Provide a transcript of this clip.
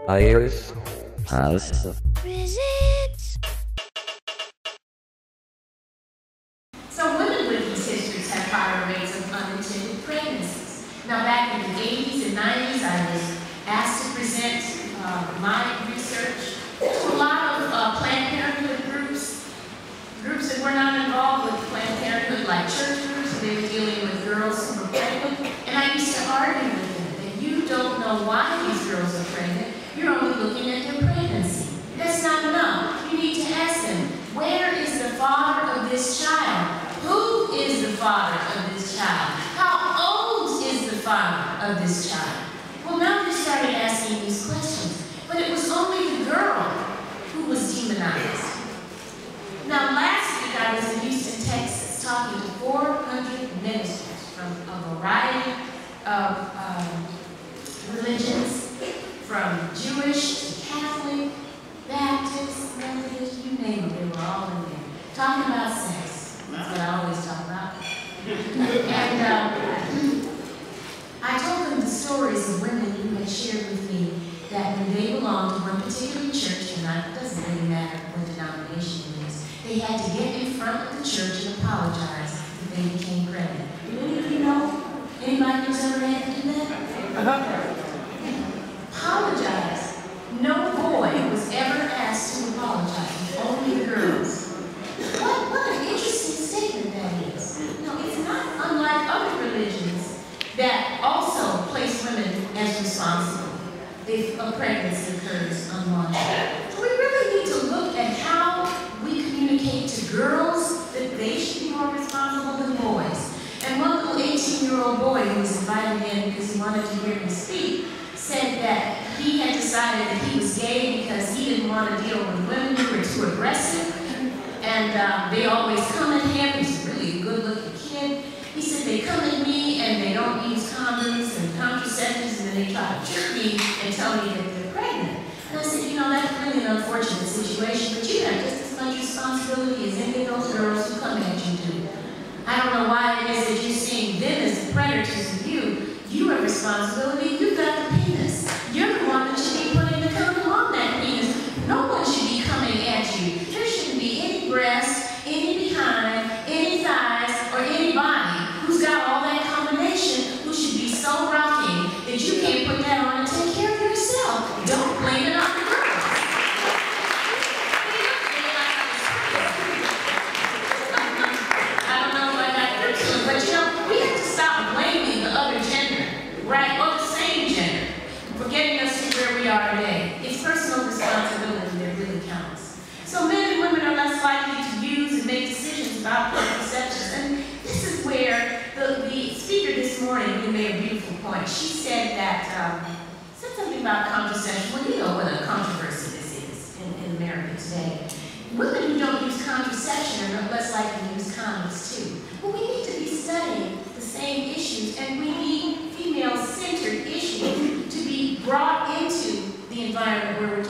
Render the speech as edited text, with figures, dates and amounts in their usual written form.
Iris. House. So women with these histories have higher rates of unintended pregnancies. Now back in the 80s and 90s, I was asked to present my research to a lot of Planned Parenthood groups that were not involved with Planned Parenthood, like church groups. They were dealing with girls who were pregnant. And I used to argue with them that you don't know why these girls are pregnant. You're only looking at their pregnancy. That's not enough. You need to ask them, where is the father of this child? Who is the father of this child? How old is the father of this child? Well, now they started asking these questions, but it was only the girl who was demonized. Now, last week I was in Houston, Texas, talking to 400 ministers from a variety of religions, from Jewish to Catholic, Baptist, Methodist, you name it, they were all in there, talking about sex. That's what I always talk about. And I told them the stories of women who had shared with me that when they belonged to one particular church, and it doesn't really matter what denomination it is, they had to get in front of the church and apologize if they became pregnant. Do any of you know anybody who's ever had to do that? Apologize. No boy was ever asked to apologize, only the girls. What an interesting statement that is. No, it's not unlike other religions that also place women as responsible if a pregnancy occurs unwanted. So we really need to look at how we communicate to girls that they should be more responsible than boys. And one little 18-year-old boy who was invited in because he wanted to hear me speak said that he had decided that he was gay because he didn't want to deal with women who were too aggressive. And they always come at him. He's really a good-looking kid. He said, they come at me and they don't use condoms and contraceptives, and then they try to trick me and tell me that they're pregnant. And I said, you know, that's really an unfortunate situation, but you have just as much responsibility as any of those girls who come at you do. I don't know why it is that you're seeing them as the predators of you. You have responsibility. You've got the penis. You're the one that should be putting the condom on that penis. No one should be coming at you. There shouldn't be any breast, any behind, any thighs, or any body who's got all that combination who should be so rocking that you can't put that on and take care of yourself. Don't blame it on the girls. I don't know if I got through to it, but you know, we have to stop blaming the other gender, right, or the same gender, for getting us to where we are today. It's personal responsibility that really counts. So men and women are less likely to use and make decisions about contraceptives. And this is where the speaker this morning really made a beautiful point. She said that, said something about contraception. Well, you know what a controversy this is in America today. Women who don't use contraception are less likely to use condoms too. But we need to be studying the same issues, and we need female-centered issues to be brought into the environment where